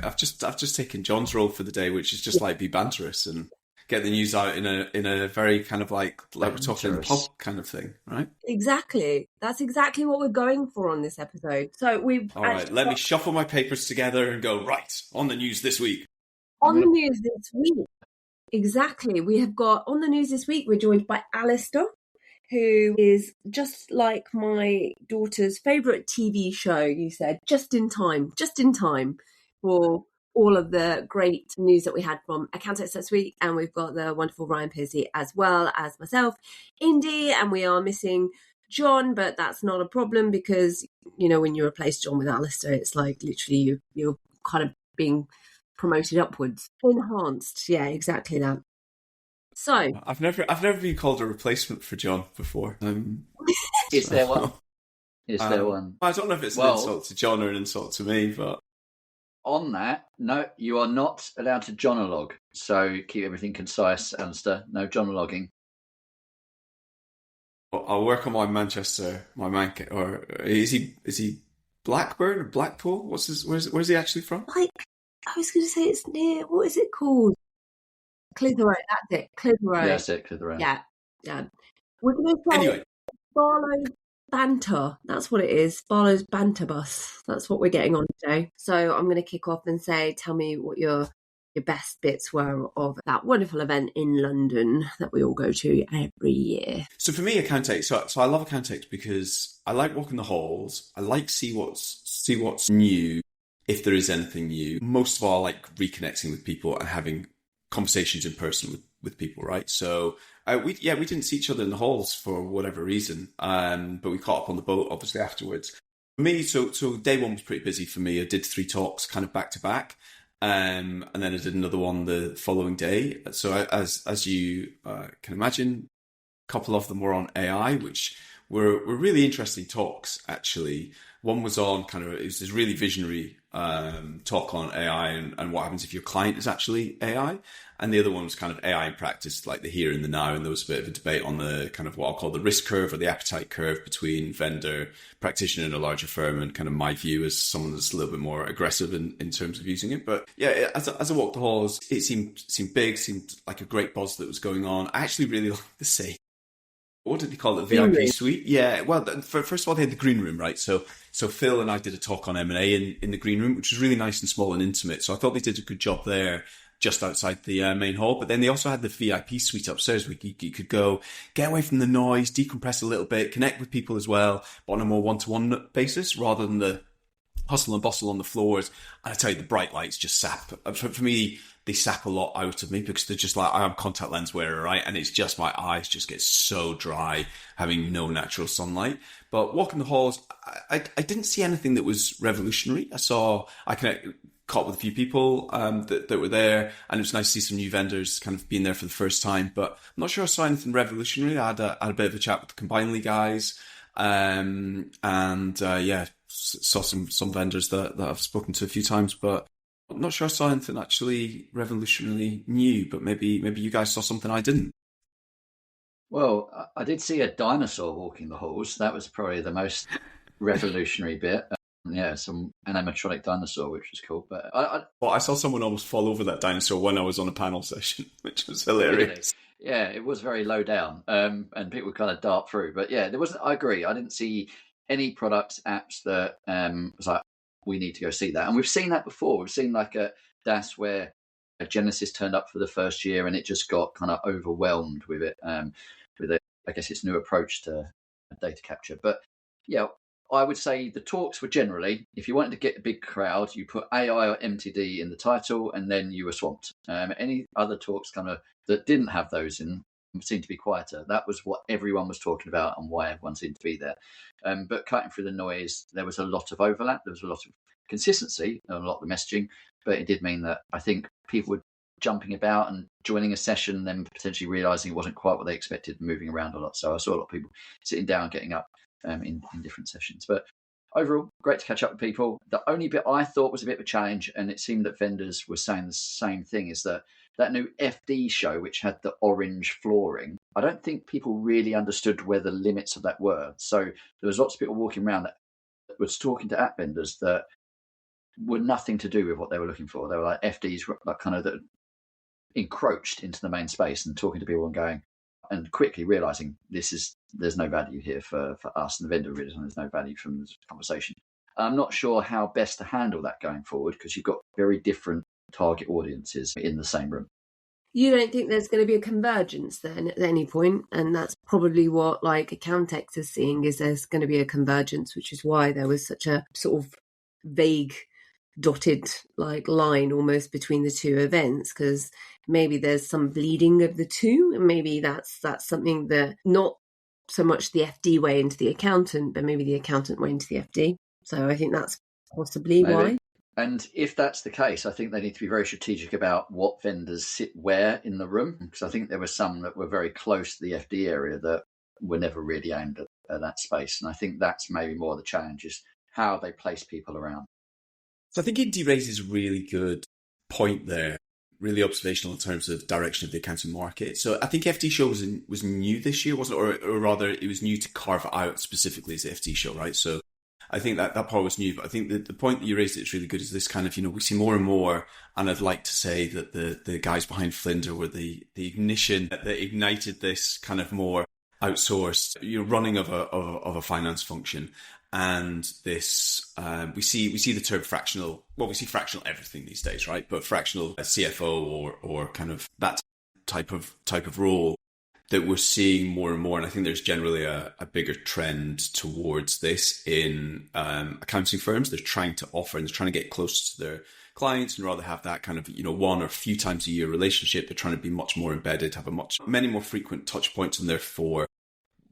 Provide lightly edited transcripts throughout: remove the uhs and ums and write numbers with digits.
I've just taken John's role for the day, which is just like be banterous and get the news out in a very kind of like we're talking in the pub kind of thing, right? Exactly. That's exactly what we're going for on this episode. So we've all right. Let me shuffle my papers together and go right on the news this week. On the news this week, exactly. We have got on the news this week. We're joined by Alastair, who is just like my daughter's favourite TV show. You said just in time for all of the great news that we had from Accountex this week. And we've got the wonderful Ryan Pearcy as well as myself, Indi, and we are missing John, but that's not a problem because, you know, when you replace John with Alastair, it's like literally you're kind of being promoted upwards. Enhanced. Yeah, exactly that. So I've never been called a replacement for John before. Is there one? Is there one? I don't know if it's an insult to John or an insult to me, but on that, no, you are not allowed to Johnologue. So keep everything concise, Alastair. No Johnologuing. I'll work on my Manchester, or is he Blackburn or Blackpool? Where's he actually from? Like, I was going to say it's near, what is it called? Clitheroe, that's it. Clitheroe. Yeah, that's it, Clitheroe. Yeah. We're going to say anyway. Barlow Banter. That's what it is. Barlow's Banter Bus. That's what we're getting on today. So I'm going to kick off and say, tell me what your best bits were of that wonderful event in London that we all go to every year. So for me, Accountex, so I love Accountex because I like walking the halls. I like see what's new, if there is anything new. Most of all, I like reconnecting with people and having conversations in person with people, right? So we didn't see each other in the halls for whatever reason, but we caught up on the boat obviously afterwards. For me, so day one was pretty busy for me. I did 3 talks kind of back to back. And then I did another one the following day. So as you can imagine, a couple of them were on AI, which were really interesting talks, actually. One was on it was this really visionary talk on AI and what happens if your client is actually AI. And the other one was kind of AI in practice, like the here and the now. And there was a bit of a debate on the kind of what I'll call the risk curve or the appetite curve between vendor, practitioner in a larger firm, and kind of my view as someone that's a little bit more aggressive in terms of using it. But yeah, as I walked the halls, it seemed big, seemed like a great buzz that was going on. I actually really like the same. What did they call it? VIP suite? Yeah. Well, first of all, they had the green room, right? So Phil and I did a talk on M&A in the green room, which was really nice and small and intimate. So I thought they did a good job there, just outside the main hall. But then they also had the VIP suite upstairs where you could go, get away from the noise, decompress a little bit, connect with people as well, but on a more one-to-one basis rather than the hustle and bustle on the floors. And I tell you, the bright lights just sap. For me, they sap a lot out of me because they're just like, I'm a contact lens wearer, right? And it's just my eyes just get so dry having no natural sunlight. But walking the halls, I didn't see anything that was revolutionary. I caught with a few people that were there, and it was nice to see some new vendors kind of being there for the first time. But I'm not sure I saw anything revolutionary. I had a bit of a chat with the Combinedly guys, saw some vendors that I've spoken to a few times, but I'm not sure I saw anything actually revolutionarily new. But maybe you guys saw something I didn't. Well, I did see a dinosaur walking the halls. That was probably the most revolutionary bit. An animatronic dinosaur, which was cool. But I saw someone almost fall over that dinosaur when I was on a panel session, which was hilarious. Really? Yeah, it was very low down, and people kind of dart through. But yeah, there wasn't. I agree. I didn't see any products, apps that was like, we need to go see that. And we've seen that before. We've seen like a DAS where a Genesis turned up for the first year and it just got kind of overwhelmed with it, with I guess its new approach to data capture. But yeah, I would say the talks were generally, if you wanted to get a big crowd, you put AI or MTD in the title and then you were swamped. Any other talks kind of that didn't have those in seemed to be quieter. That was what everyone was talking about and why everyone seemed to be there. But cutting through the noise, there was a lot of overlap. There was a lot of consistency and a lot of the messaging, but it did mean that I think people were jumping about and joining a session, then potentially realizing it wasn't quite what they expected, moving around a lot. So I saw a lot of people sitting down, getting up in different sessions. But overall, great to catch up with people. The only bit I thought was a bit of a challenge, and it seemed that vendors were saying the same thing, is that new FD show, which had the orange flooring, I don't think people really understood where the limits of that were. So there was lots of people walking around that was talking to app vendors that were nothing to do with what they were looking for. They were like FDs, like kind of that encroached into the main space and talking to people and going and quickly realizing there's no value here for us, and the vendor realizing there's no value from this conversation. I'm not sure how best to handle that going forward, because you've got very different target audiences in the same room. You don't think there's going to be a convergence then at any point? And that's probably what like Accountex is seeing, is there's going to be a convergence, which is why there was such a sort of vague dotted like line almost between the two events, because maybe there's some bleeding of the two, and maybe that's something that not so much the FD way into the accountant, but maybe the accountant way into the FD. So I think that's possibly why. And if that's the case, I think they need to be very strategic about what vendors sit where in the room, because I think there were some that were very close to the FD area that were never really aimed at that space. And I think that's maybe more the challenge, is how they place people around. So I think Indi raises a really good point there, really observational in terms of direction of the accounting market. So I think FD show was new this year, wasn't it? Or rather, it was new to carve it out specifically as the FD show, right? So I think that part was new, but I think that the point that you raised is really good, is this kind of, we see more and more, and I'd like to say that the guys behind Flinder were the ignition that ignited this kind of more outsourced, running of a finance function. And this, we see the term fractional. Well, we see fractional everything these days, right? But fractional CFO or kind of that type of role that we're seeing more and more. And I think there's generally a bigger trend towards this in accounting firms. They're trying to offer, and they're trying to get closer to their clients and rather have that kind of, one or a few times a year relationship. They're trying to be much more embedded, have many more frequent touch points, and therefore,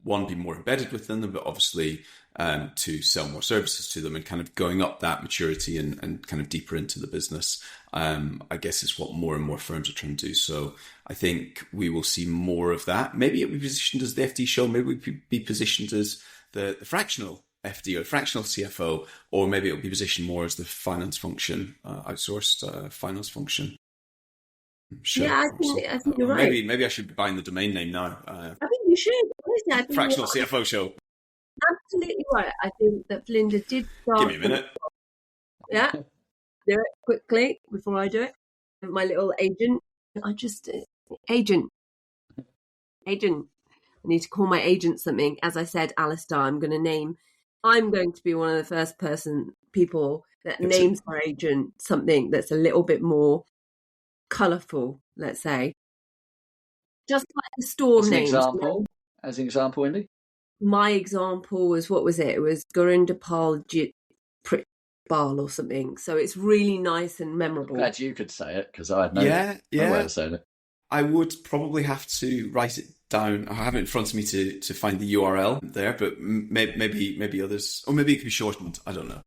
one, be more embedded within them, but obviously to sell more services to them, and kind of going up that maturity and kind of deeper into the business, I guess is what more and more firms are trying to do. So I think we will see more of that. Maybe it'll be positioned as the FD show, maybe it will be positioned as the fractional FD or fractional CFO, or maybe it'll be positioned more as the finance function, outsourced finance function. Sure. Yeah, I think you're right. Maybe I should be buying the domain name now. I think you should. Honestly, I think fractional CFO show. Absolutely right. I think that Flinder did start. Give me a minute. Yeah, do it quickly before I do it. My little agent. Agent. I need to call my agent something. As I said, Alastair, I'm going to be one of the first people that names my agent something that's a little bit more colourful, let's say. Just like the storm names. As an example, Indi? My example was, what was it? It was Gurindapal Bal or something. So it's really nice and memorable. I'm glad you could say it, because I had no way of saying it. I would probably have to write it down. I have it in front of me to find the URL there, but maybe others, or maybe it could be shortened. I don't know.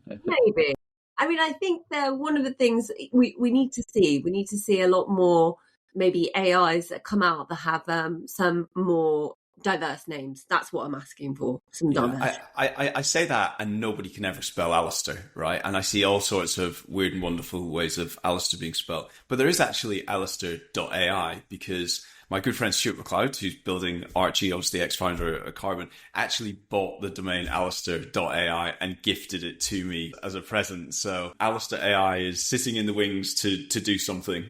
Maybe. I mean, I think that one of the things we need to see a lot more, maybe AIs that come out that have some more diverse names. That's what I'm asking for. Some diverse. I say that, and nobody can ever spell Alastair, right? And I see all sorts of weird and wonderful ways of Alastair being spelled. But there is actually Alastair.ai, because my good friend Stuart McLeod, who's building Archie, obviously ex-founder of Carbon, actually bought the domain Alastair.ai and gifted it to me as a present. So Alastair.ai is sitting in the wings to do something.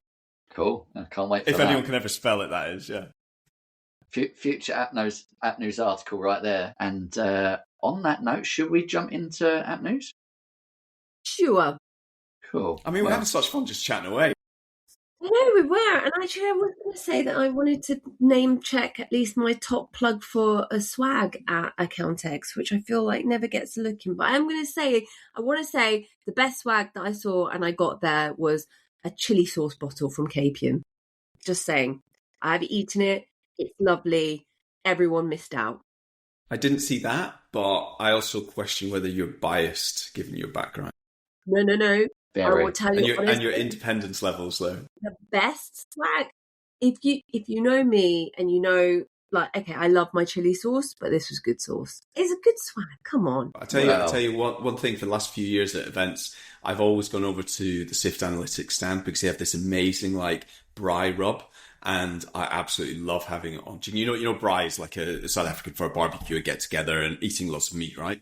Cool. I can't wait for that. If anyone anyone can ever spell it, that is, yeah. Future app news article right there. And on that note, should we jump into app news? Sure. Cool. I mean, we're having such fun just chatting away. I know we were, and actually I was going to say that I wanted to name check at least my top plug for a swag at Accountex, which I feel like never gets a look in. But I want to say the best swag that I saw and I got there was a chili sauce bottle from Capian. Just saying, I've eaten it. It's lovely. Everyone missed out. I didn't see that, but I also question whether you're biased given your background. No. Very. I will tell you and your independence levels, though. The best swag. If you know me and you know, like, okay, I love my chili sauce, but this was good sauce. It's a good swag. Come on. I tell you one thing. For the last few years at events, I've always gone over to the Sift Analytics stand because they have this amazing braai rub. And I absolutely love having it on. You know, braai is like a South African for a barbecue, a get together and eating lots of meat, right?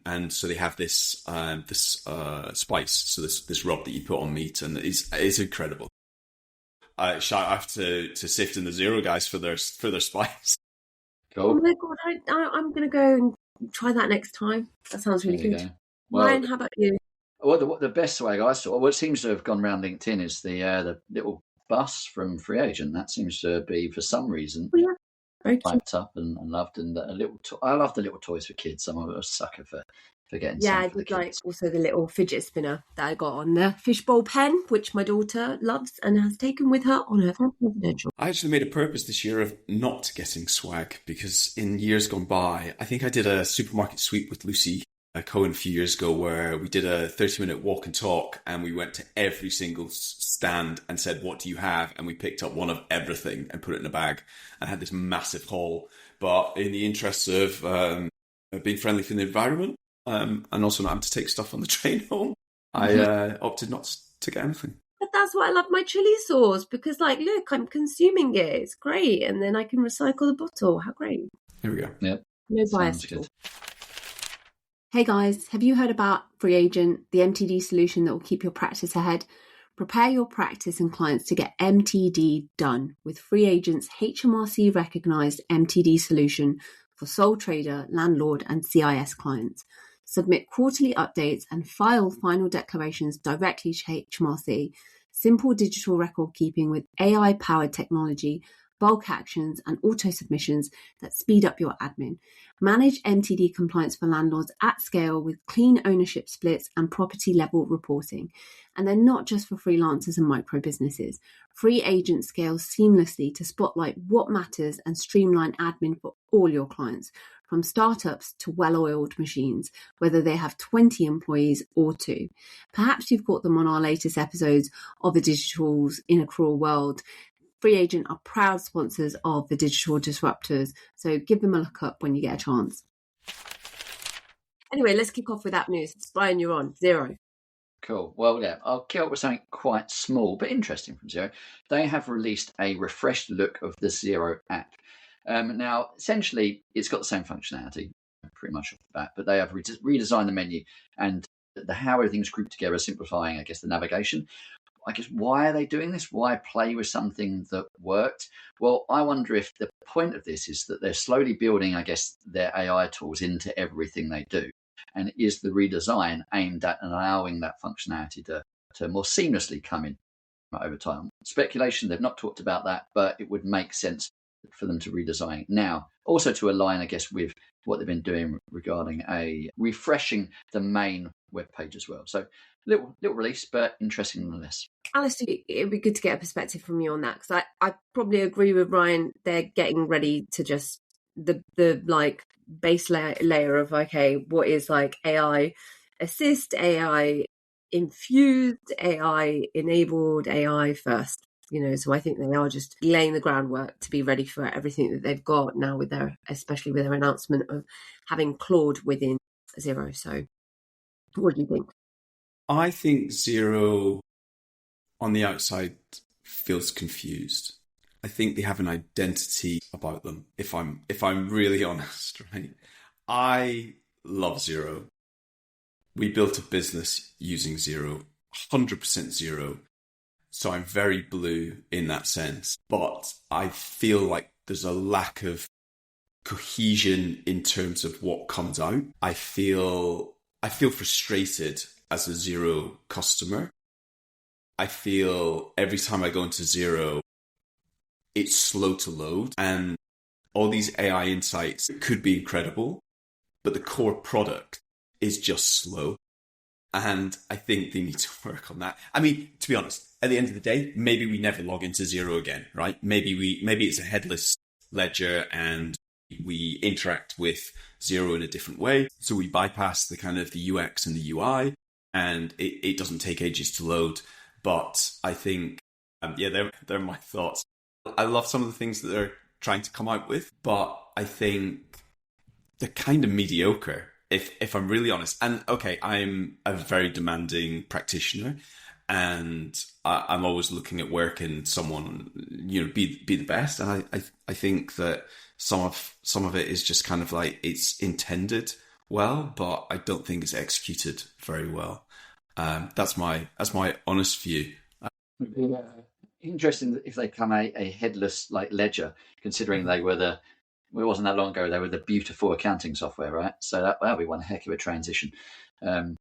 And so they have this spice, so this rub that you put on meat, and it's incredible. Shout out to Sift and the Xero guys for their spice. Cool. Oh my God, I'm going to go and try that next time. That sounds really good. Go. Well, Ryan, how about you? Well, the best swag I saw, what seems to have gone around LinkedIn, is the little bus from Free Agent. That seems to be, for some reason, Very cute. hyped up and loved. And I love the little toys for kids. I'm a sucker for getting Yeah, I some for the did like kids. also the little fidget spinner that I got on the fishbowl pen, which my daughter loves and has taken with her on her confidential. I actually made a purpose this year of not getting swag, because in years gone by, I think I did a supermarket sweep with Lucy Cohen a few years ago, where we did a 30-minute walk and talk, and we went to every single stand and said, what do you have? And we picked up one of everything and put it in a bag and had this massive haul. But in the interests of being friendly for the environment, and also not having to take stuff on the train home, I opted not to get anything. But that's why I love my chili sauce, because like, look, I'm consuming it. It's great. And then I can recycle the bottle. How great. Here we go. Yep. No Sounds bias at good. all. Hey guys, have you heard about Free Agent, the MTD solution that will keep your practice ahead? Prepare your practice and clients to get MTD done with Free Agent's HMRC recognised MTD solution for sole trader, landlord and CIS clients. Submit quarterly updates and file final declarations directly to HMRC. Simple digital record keeping with AI-powered technology, bulk actions and auto submissions that speed up your admin. Manage MTD compliance for landlords at scale with clean ownership splits and property level reporting. And they're not just for freelancers and micro businesses. Free Agent scales seamlessly to spotlight what matters and streamline admin for all your clients, from startups to well-oiled machines, whether they have 20 employees or 2. Perhaps you've caught them on our latest episodes of The Digital's In a Cruel World. Free Agent are proud sponsors of the Digital Disruptors, so give them a look up when you get a chance. Anyway, let's kick off with app news. Brian, you're on. Xero. Cool. Well, yeah, I'll kick off with something quite small but interesting from Xero. They have released a refreshed look of the Xero app. Now, essentially, it's got the same functionality pretty much off the bat, but they have redesigned the menu and how everything's grouped together, simplifying, I guess, the navigation. I guess, why are they doing this? Why play with something that worked? Well, I wonder if the point of this is that they're slowly building, I guess, their AI tools into everything they do. And is the redesign aimed at allowing that functionality to more seamlessly come in over time? Speculation, they've not talked about that, but it would make sense for them to redesign it now. Also to align, I guess, with what they've been doing regarding refreshing the main web page as well. So little release, but interesting nonetheless. Alastair, it'd be good to get a perspective from you on that, because I probably agree with Ryan. They're getting ready to just the like base layer of, okay, what is like AI assist, AI infused, AI enabled, AI first. So I think they are just laying the groundwork to be ready for everything that they've got now especially with their announcement of having Claude within Xero. So what do you think? I think Xero on the outside feels confused. I think they have an identity about them. If I'm really honest, right? I love Xero. We built a business using Xero, 100% Xero. So I'm very blue in that sense. But I feel like there's a lack of cohesion in terms of what comes out. I feel frustrated as a Xero customer. I feel every time I go into Xero, it's slow to load, and all these AI insights could be incredible, but the core product is just slow. And I think they need to work on that. I mean, to be honest, at the end of the day, maybe we never log into Xero again, right? Maybe it's a headless ledger and we interact with Xero in a different way. So we bypass the kind of the UX and the UI, and it doesn't take ages to load. But I think, they're my thoughts. I love some of the things that they're trying to come out with, but I think they're kind of mediocre, if I'm really honest. And okay, I'm a very demanding practitioner, and I'm always looking at where can someone, be the best. And I think that some of it is just kind of like it's intended well, but I don't think it's executed very well. That's my honest view. Yeah. Interesting if they come a headless like ledger, considering they were it wasn't that long ago, they were the beautiful accounting software, right? So that'll be one heck of a transition. But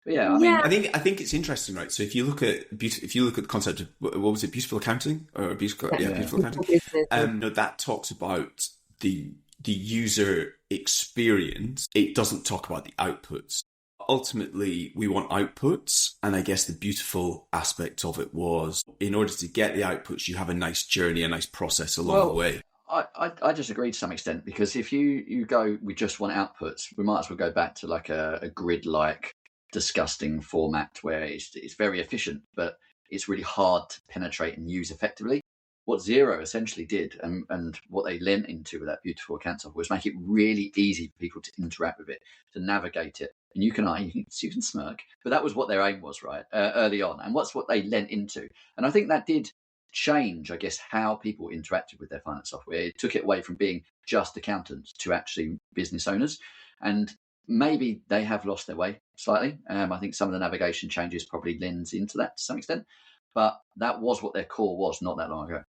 yeah, I mean, I think it's interesting, right? So if you look at the concept of what was it, beautiful accounting or beautiful accounting, that talks about the user experience. It doesn't talk about the outputs. Ultimately, we want outputs, and I guess the beautiful aspect of it was, in order to get the outputs, you have a nice journey, a nice process along the way. I disagree to some extent, because if you go, we just want outputs, we might as well go back to like a grid-like disgusting format where it's very efficient, but it's really hard to penetrate and use effectively. What Xero essentially did, and what they lent into with that beautiful account software, was make it really easy for people to interact with it, to navigate it. And you can smirk, but that was what their aim was, right, early on. And what's what they lent into. And I think that did change, I guess, how people interacted with their finance software. It took it away from being just accountants to actually business owners. And maybe they have lost their way slightly. I think some of the navigation changes probably lends into that to some extent. But that was what their core was not that long ago.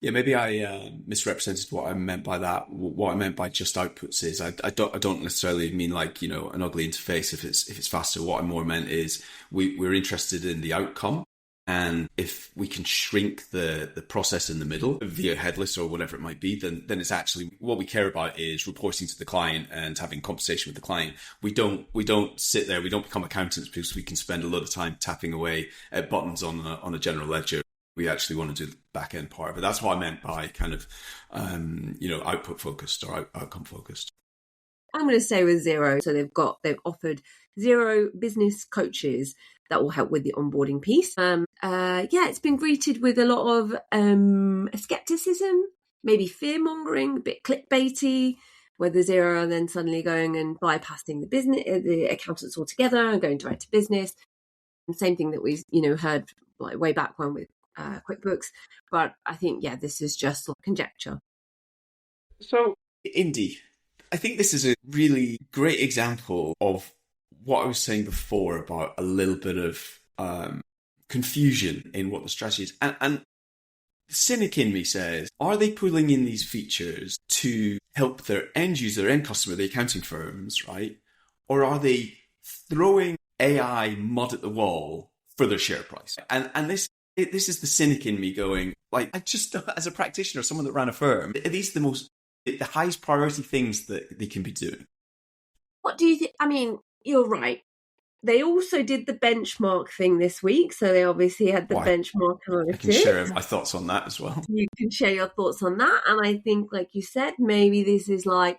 Yeah, maybe I misrepresented what I meant by that. What I meant by just outputs is I don't necessarily mean like, you know, an ugly interface if it's faster. What I more meant is we're interested in the outcome, and if we can shrink the process in the middle via headless or whatever it might be, then it's actually what we care about is reporting to the client and having conversation with the client. We don't sit there. We don't become accountants because we can spend a lot of time tapping away at buttons on a general ledger. We actually want to do the back end part of it. That's what I meant by kind of, output focused or outcome focused. I'm going to stay with Xero. So they've offered Xero business coaches that will help with the onboarding piece. It's been greeted with a lot of skepticism, maybe fear mongering, a bit clickbaity. Whether Xero are then suddenly going and bypassing the accountants altogether and going direct to business. And same thing that we heard like way back when with QuickBooks, but I think this is just conjecture. So, Indi, I think this is a really great example of what I was saying before about a little bit of confusion in what the strategy is, and the cynic in me says, are they pulling in these features to help their end user, end customer, the accounting firms, right? Or are they throwing AI mud at the wall for their share price? And this is the cynic in me going, like, I just, as a practitioner, someone that ran a firm, are these the highest priority things that they can be doing? What do you think? I mean, you're right. They also did the benchmark thing this week. So they obviously had the benchmark analytics. I can share my thoughts on that as well. You can share your thoughts on that. And I think, like you said, maybe this is like,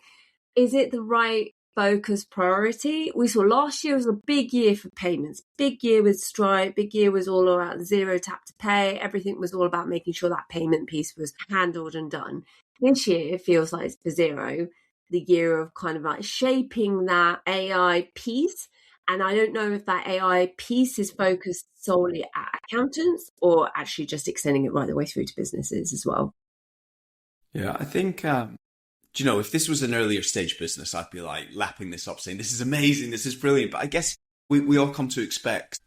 is it the right focus priority? We saw last year was a big year for payments, big year with Stripe, big year was all around Xero tap to pay. Everything was all about making sure that payment piece was handled and done. This year, it feels like it's for Xero, the year of kind of like shaping that AI piece. And I don't know if that AI piece is focused solely at accountants or actually just extending it right the way through to businesses as well. Yeah, I think if this was an earlier stage business, I'd be like lapping this up saying, this is amazing, this is brilliant. But I guess we all come to expect,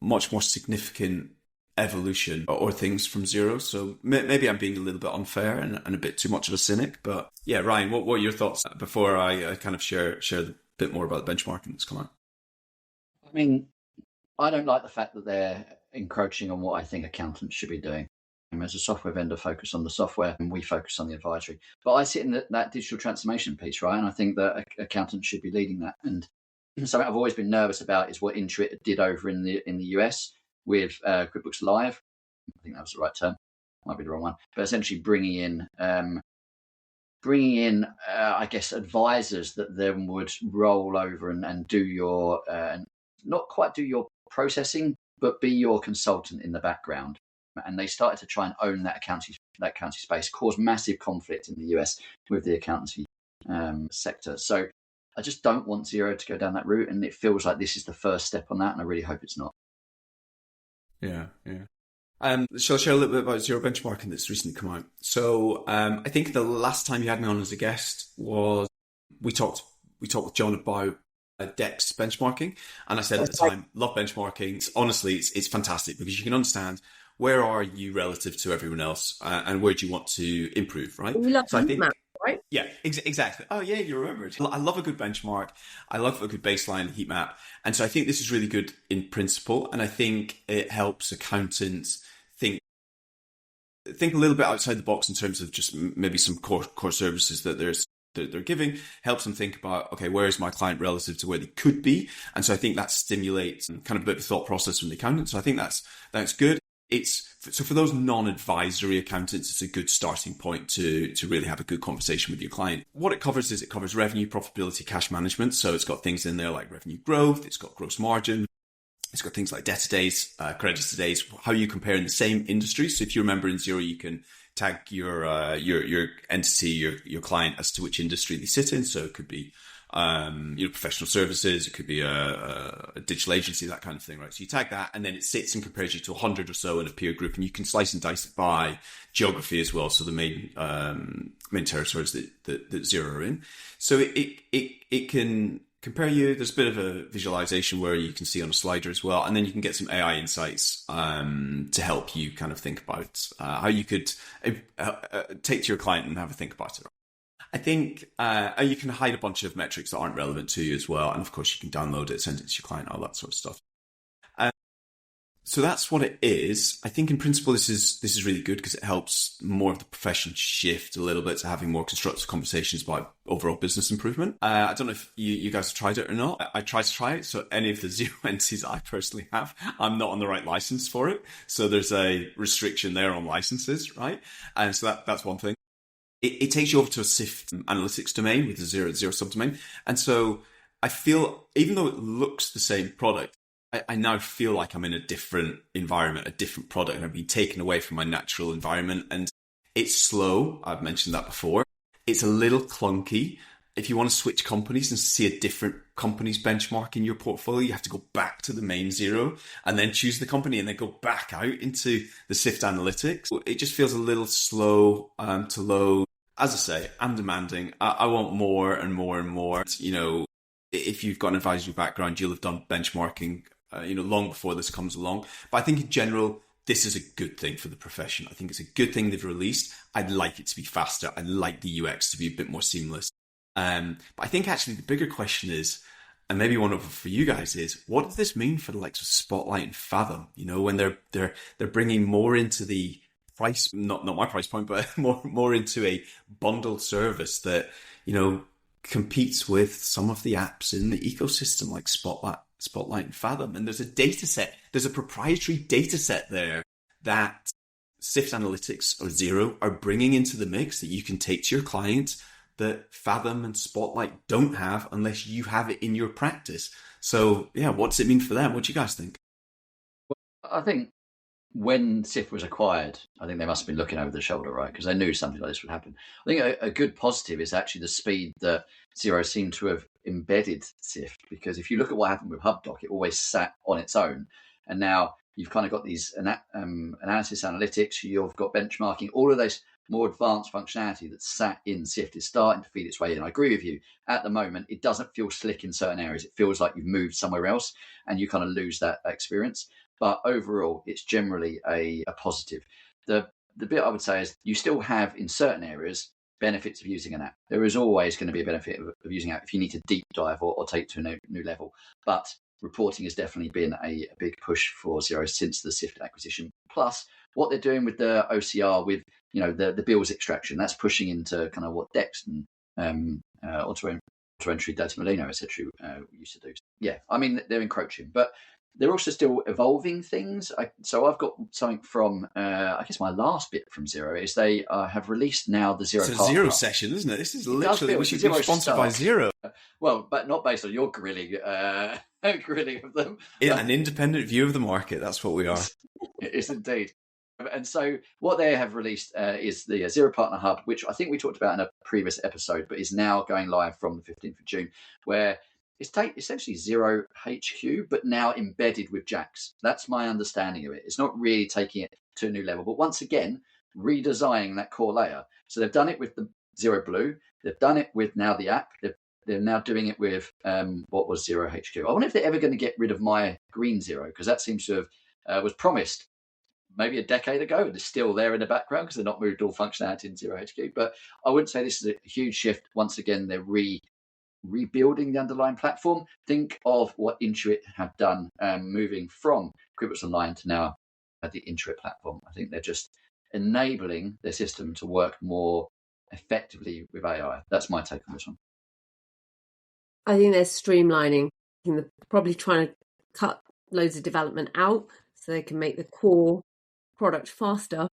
much more significant evolution or things from Xero. So maybe I'm being a little bit unfair and a bit too much of a cynic. But yeah, Ryan, what are your thoughts before I kind of share a bit more about the benchmarking that's come out? I mean, I don't like the fact that they're encroaching on what I think accountants should be doing. As a software vendor, focus on the software and we focus on the advisory. But I sit in that digital transformation piece, right? And I think that accountants should be leading that. And something I've always been nervous about is what Intuit did over in the US with QuickBooks Live. I think that was the right term. Might be the wrong one. But essentially bringing in, I guess, advisors that then would roll over and do your, not quite do your processing, but be your consultant in the background. And they started to try and own that accounting space, caused massive conflict in the US with the accountancy sector. So I just don't want Xero to go down that route, and it feels like this is the first step on that, and I really hope it's not. Yeah. Shall I share a little bit about Xero benchmarking that's recently come out? So I think the last time you had me on as a guest was we talked we talked with John about DEX benchmarking, and I said at the time, love benchmarking. Honestly, it's fantastic because you can understand where are you relative to everyone else, and where do you want to improve, right? We love So I heat think, map, right? yeah, exactly. Oh yeah, you remembered. I love a good benchmark. I love a good baseline heat map, and so I think this is really good in principle, and I think it helps accountants think a little bit outside the box in terms of just maybe some core services that they're giving, helps them think about, okay, where is my client relative to where they could be? And so I think that stimulates kind of a bit of a thought process from the accountant. So I think that's good. So for those non-advisory accountants, it's a good starting point to really have a good conversation with your client. What it covers is it covers revenue, profitability, cash management. So it's got things in there like revenue growth, it's got gross margin, it's got things like debtor days, creditor days, how you compare in the same industry. So if you remember in Xero, you can tag your entity, your client as to which industry they sit in. So it could be professional services, it could be a digital agency, that kind of thing, right? So you tag that, and then it sits and compares you to 100 or so in a peer group, and you can slice and dice it by geography as well. So the main territories that Xero are in. So it can compare you. There's a bit of a visualization where you can see on a slider as well, and then you can get some AI insights to help you kind of think about how you could take to your client and have a think about it. I think you can hide a bunch of metrics that aren't relevant to you as well, and of course you can download it, send it to your client, all that sort of stuff. So that's what it is. I think in principle this is really good because it helps more of the profession shift a little bit to having more constructive conversations about overall business improvement. I don't know if you guys have tried it or not. I tried to try it. So any of the Xero entities I personally have, I'm not on the right license for it. So there's a restriction there on licenses, right? And so that's one thing. It takes you over to a Sift Analytics domain with a Xero subdomain. And so I feel, even though it looks the same product, I now feel like I'm in a different environment, a different product, and I've been taken away from my natural environment. And it's slow. I've mentioned that before. It's a little clunky. If you want to switch companies and see a different company's benchmark in your portfolio, you have to go back to the main Xero and then choose the company and then go back out into the Sift Analytics. It just feels a little slow to load. As I say, I'm demanding. I want more and more and more. You know, if you've got an advisory background, you'll have done benchmarking long before this comes along. But I think in general, this is a good thing for the profession. I think it's a good thing they've released. I'd like it to be faster. I'd like the UX to be a bit more seamless. But I think actually the bigger question is, and maybe one of for you guys is, what does this mean for the likes of Spotlight and Fathom? You know, when they're bringing more into the price, not my price point, but more into a bundled service that, you know, competes with some of the apps in the ecosystem like Spotlight and Fathom. And there's a proprietary data set there that Sift Analytics or Xero are bringing into the mix that you can take to your client that Fathom and Spotlight don't have unless you have it in your practice. So yeah, what does it mean for them? What do you guys think? Well, I think when Sift was acquired, I think they must have been looking over the shoulder, right? Because they knew something like this would happen. I think a good positive is actually the speed that Xero seemed to have embedded Sift. Because if you look at what happened with HubDoc, it always sat on its own. And now you've kind of got these analysis analytics, you've got benchmarking, all of those more advanced functionality that sat in Sift is starting to feed its way in. I agree with you. At the moment, it doesn't feel slick in certain areas. It feels like you've moved somewhere else and you kind of lose that experience. But overall, it's generally a positive. The bit I would say is you still have, in certain areas, benefits of using an app. There is always going to be a benefit of using an app if you need to deep dive or take to a new level. But reporting has definitely been a big push for Xero since the Sift acquisition. Plus, what they're doing with the OCR, with the bills extraction, that's pushing into kind of what Dex and auto-entry data Molino, etc. used to do. Yeah, I mean, they're encroaching. But they're also still evolving things. So I've got something from, I guess my last bit from Xero is they have released now the Xero. It's a Xero session, isn't it? This is literally, we should be sponsored by Xero. Well, but not based on your grilling of them. Yeah, an independent view of the market. That's what we are. It is indeed. And so what they have released is the Xero Partner Hub, which I think we talked about in a previous episode, but is now going live from the 15th of June, where it's essentially Xero HQ, but now embedded with JAX. That's my understanding of it. It's not really taking it to a new level, but once again, redesigning that core layer. So they've done it with the Xero Blue. They've done it with now the app. They've they're now doing it with what was Xero HQ. I wonder if they're ever going to get rid of my green Xero, because that seems to have was promised maybe a decade ago, and it's still there in the background because they're not moved all functionality in Xero HQ. But I wouldn't say this is a huge shift. Once again, they're rebuilding the underlying platform. Think of what Intuit have done, moving from QuickBooks Online to now the Intuit platform. I think they're just enabling their system to work more effectively with AI. That's my take on this one. I think they're streamlining. They're probably trying to cut loads of development out so they can make the core product faster.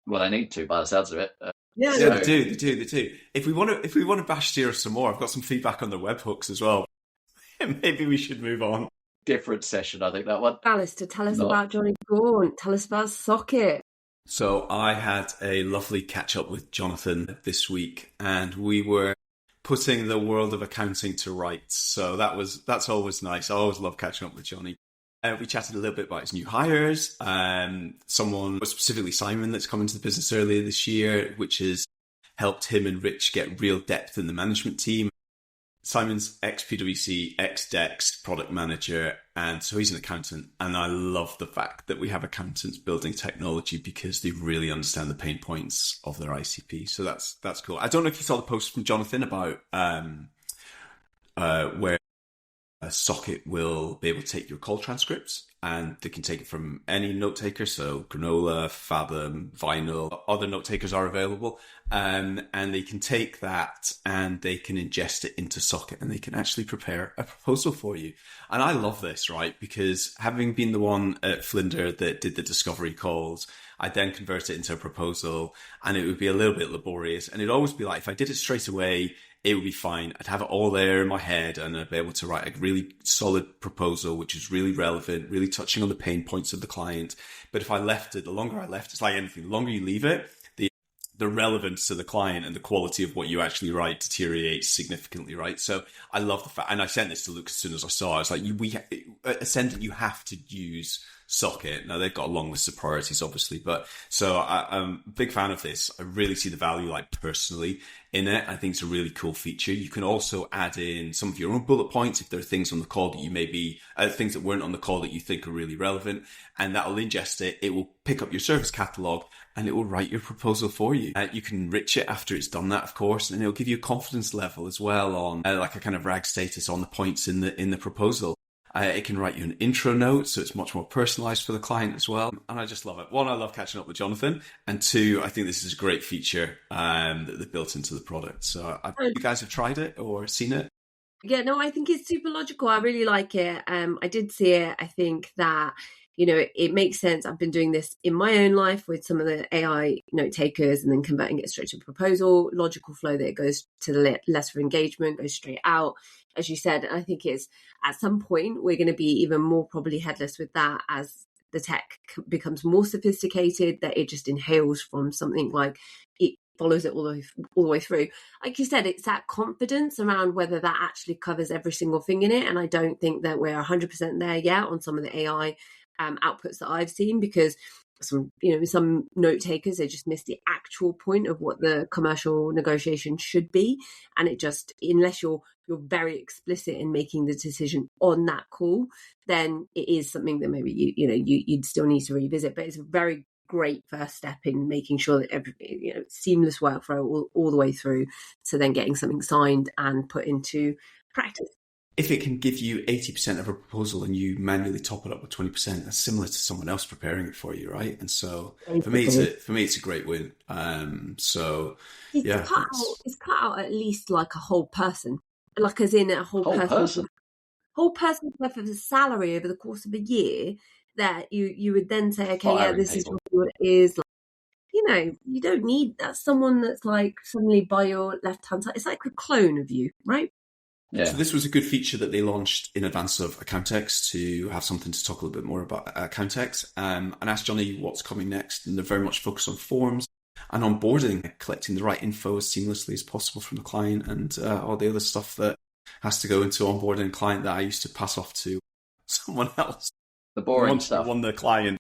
Well, they need to, by the sounds of it. Yeah, they do. If we want to bash Xero some more, I've got some feedback on the webhooks as well. Maybe we should move on. Different session, I think, that one. Alastair, tell us about Johnny Gaunt. Tell us about Socket. So I had a lovely catch up with Jonathan this week, and we were putting the world of accounting to rights. So that's always nice. I always love catching up with Johnny. We chatted a little bit about his new hires. Someone, specifically Simon, that's come into the business earlier this year, which has helped him and Rich get real depth in the management team. Simon's ex-PwC, ex-Dex product manager, and so he's an accountant. And I love the fact that we have accountants building technology because they really understand the pain points of their ICP. So that's cool. I don't know if you saw the post from Jonathan about where a Socket will be able to take your call transcripts, and they can take it from any note taker. So Granola, Fathom, Vinyl, other note takers are available. And they can take that and they can ingest it into Socket, and they can actually prepare a proposal for you. And I love this, right? Because having been the one at Flinder that did the discovery calls, I'd then convert it into a proposal, and it would be a little bit laborious. And it'd always be like, if I did it straight away, it would be fine. I'd have it all there in my head, and I'd be able to write a really solid proposal, which is really relevant, really touching on the pain points of the client. But if I left it, the longer I left, it's like anything, the longer you leave it, the relevance to the client and the quality of what you actually write deteriorates significantly, right? So I love the fact, and I sent this to Luke as soon as I saw it. I was like, Ascendant, you have to use Socket. Now they've got a long list of priorities, obviously, but so I'm a big fan of this. I really see the value, like personally, in it. I think it's a really cool feature. You can also add in some of your own bullet points if there are things on the call that you maybe things that weren't on the call that you think are really relevant, and that'll ingest it. It will pick up your service catalog and it will write your proposal for you. You can enrich it after it's done that, of course, and it'll give you a confidence level as well on like a kind of RAG status on the points in the proposal. It can write you an intro note, so it's much more personalized for the client as well. And I just love it. One, I love catching up with Jonathan. And two, I think this is a great feature that they've built into the product. So you guys have tried it or seen it? Yeah, no, I think it's super logical. I really like it. I did see it. I think that, it makes sense. I've been doing this in my own life with some of the AI note takers and then converting it straight to a proposal, logical flow that it goes to the letter of engagement, goes straight out. As you said, I think it's at some point we're going to be even more probably headless with that as the tech becomes more sophisticated, that it just inhales from something like it follows it all the way through. Like you said, it's that confidence around whether that actually covers every single thing in it. And I don't think that we're 100% there yet on some of the AI outputs that I've seen, because some note takers, they just miss the actual point of what the commercial negotiation should be. And it just, unless you're very explicit in making the decision on that call, then it is something that maybe you'd still need to revisit. But it's a very great first step in making sure that every seamless workflow all the way through to then getting something signed and put into practice. If it can give you 80% of a proposal and you manually top it up with 20%, that's similar to someone else preparing it for you, right? And so for me, it's a great win. It's cut out at least like a whole person, like as in a whole person worth of a salary over the course of a year. That you would then say, okay, this is what it is. Like, you don't need that's someone that's like suddenly by your left hand side. It's like a clone of you, right? Yeah. So this was a good feature that they launched in advance of Accountex to have something to talk a little bit more about Accountex. And asked Johnny what's coming next, and they're very much focused on forms and onboarding, collecting the right info as seamlessly as possible from the client, and all the other stuff that has to go into onboarding a client that I used to pass off to someone else. The boring stuff. Won the client.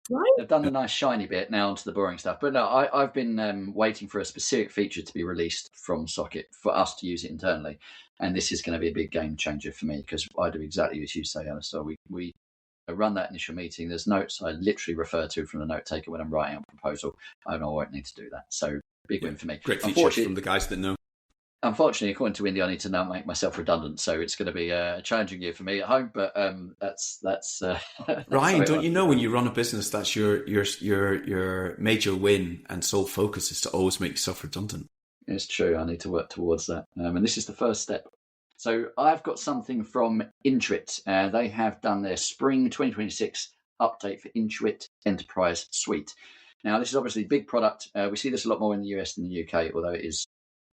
Right? They've done the nice shiny bit, now onto the boring stuff. But no, I've been waiting for a specific feature to be released from Socket for us to use it internally. And this is going to be a big game changer for me, because I do exactly as you say, Alistair. We run that initial meeting. There's notes I literally refer to from the note taker when I'm writing a proposal. I won't need to do that. So big win for me. Great feature from the guys that know. Unfortunately, according to Indi, I need to now make myself redundant, so it's going to be a challenging year for me at home. But that's Ryan. Don't you know when you run a business, that's your major win and sole focus is to always make yourself redundant. It's true. I need to work towards that, and this is the first step. So I've got something from Intuit. They have done their spring 2026 update for Intuit Enterprise Suite. Now, this is obviously a big product. We see this a lot more in the US than the UK, although it is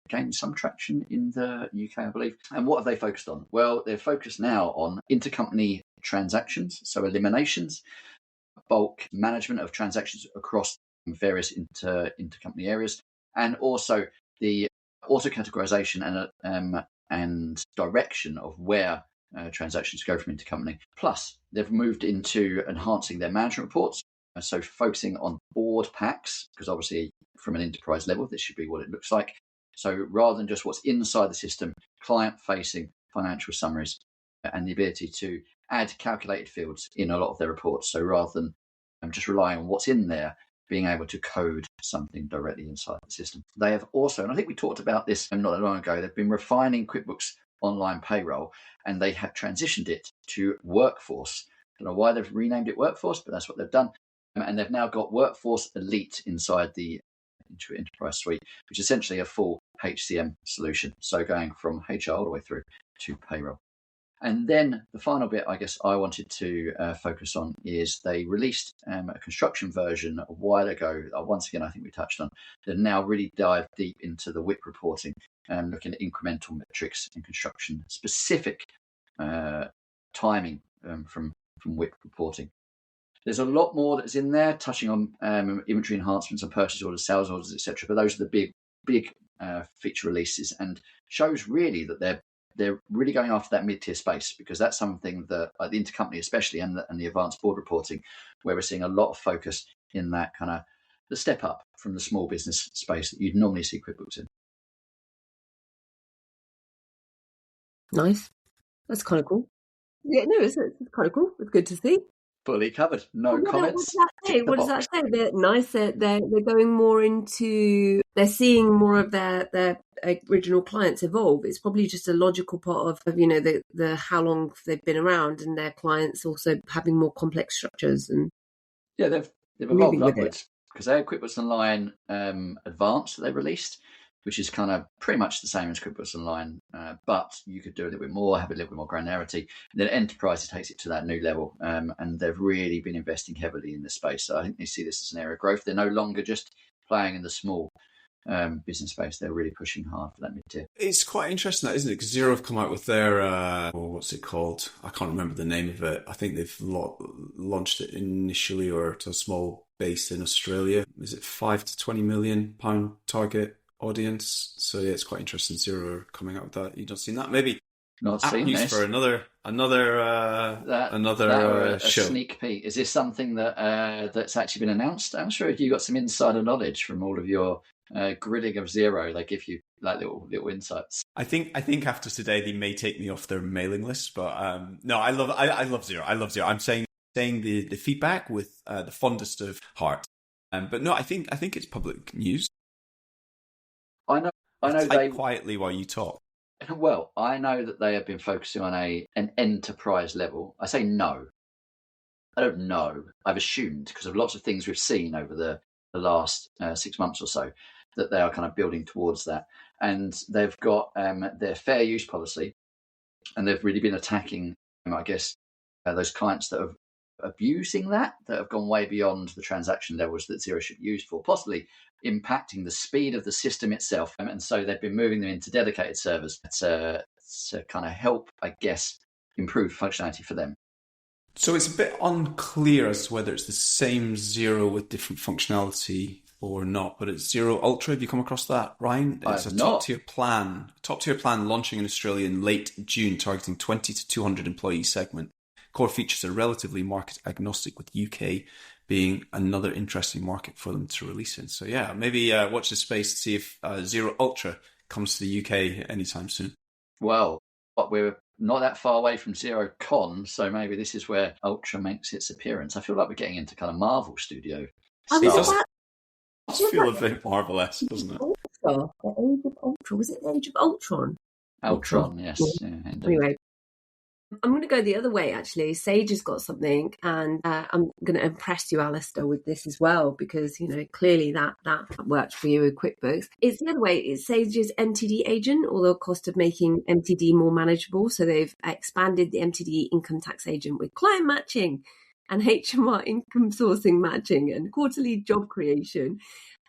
gained some traction in the UK, I believe. And what have they focused on? Well, they're focused now on intercompany transactions, so eliminations, bulk management of transactions across various intercompany areas, and also the auto-categorization and direction of where transactions go from intercompany. Plus, they've moved into enhancing their management reports, so focusing on board packs, because obviously from an enterprise level, this should be what it looks like. So rather than just what's inside the system, client-facing financial summaries and the ability to add calculated fields in a lot of their reports. So rather than just relying on what's in there, being able to code something directly inside the system. They have also, and I think we talked about this not that long ago, they've been refining QuickBooks Online Payroll, and they have transitioned it to Workforce. I don't know why they've renamed it Workforce, but that's what they've done. And they've now got Workforce Elite inside the Intuit Enterprise Suite, which is essentially a full HCM solution. So going from HR all the way through to payroll. And then the final bit, I guess, I wanted to focus on is they released a construction version a while ago. Once again, I think we touched on. They've now really dived deep into the WIP reporting and looking at incremental metrics and construction specific timing from WIP reporting. There's a lot more that's in there, touching on inventory enhancements and purchase orders, sales orders, etc. But those are the big feature releases, and shows really that they're really going after that mid-tier space, because that's something that, like the intercompany especially, and the advanced board reporting, where we're seeing a lot of focus in that kind of the step up from the small business space that you'd normally see QuickBooks in. Nice. That's kind of cool. Yeah, no, it's kind of cool. It's good to see. Fully covered. No comments. What does that say? They're nice. They're going more into. They're seeing more of their original clients evolve. It's probably just a logical part of the how long they've been around, and their clients also having more complex structures. And yeah, they've evolved upwards, because they had QuickBooks Online Advanced that they released, which is kind of pretty much the same as QuickBooks Online, but you could do a little bit more, have a little bit more granularity. And then Enterprise takes it to that new level, and they've really been investing heavily in this space. So I think they see this as an area of growth. They're no longer just playing in the small business space. They're really pushing hard for that mid-tier. It's quite interesting, that, isn't it? Because Xero have come out with their, what's it called? I can't remember the name of it. I think they've launched it initially or to a small base in Australia. Is it £5 to £20 million target audience? So yeah, it's quite interesting. Xero are coming out with that. You don't seen that? Maybe not seen news this for another show. Sneak peek. Is this something that that's actually been announced? I'm sure if you got some insider knowledge from all of your grilling of Xero, they give you like little insights. I think after today they may take me off their mailing list, but no, I love Xero. I love Xero. I'm saying the feedback with the fondest of heart. But no, I think it's public news. I know they quietly while you talk. Well, I know that they have been focusing on an enterprise level. I say no. I don't know. I've assumed, because of lots of things we've seen over the last 6 months or so, that they are kind of building towards that. And they've got their fair use policy, and they've really been attacking, I guess, those clients that are abusing that have gone way beyond the transaction levels that Xero should be used for, possibly impacting the speed of the system itself. And so they've been moving them into dedicated servers to kind of help, I guess, improve functionality for them. So it's a bit unclear as to whether it's the same Xero with different functionality or not, but it's Xero Ultra. Have you come across that, Ryan? It's a top-tier plan launching in Australia in late June, targeting 20 to 200 employee segment. Core features are relatively market agnostic, with UK being another interesting market for them to release in. So yeah, maybe watch this space to see if Xero Ultra comes to the UK anytime soon. Well, but we're not that far away from Xero Con, so maybe this is where Ultra makes its appearance. I feel like we're getting into kind of Marvel Studio. It does feel a bit Marvel-esque, doesn't it? Ultra, the Age of Ultra. Was it the Age of Ultron? Ultron, yes. Yeah, anyway, I'm going to go the other way, actually. Sage has got something, and I'm going to impress you, Alastair, with this as well, because, clearly that worked for you with QuickBooks. It's the other way. It's Sage's MTD agent, or the cost of making MTD more manageable. So they've expanded the MTD income tax agent with client matching and HMR income sourcing matching and quarterly job creation.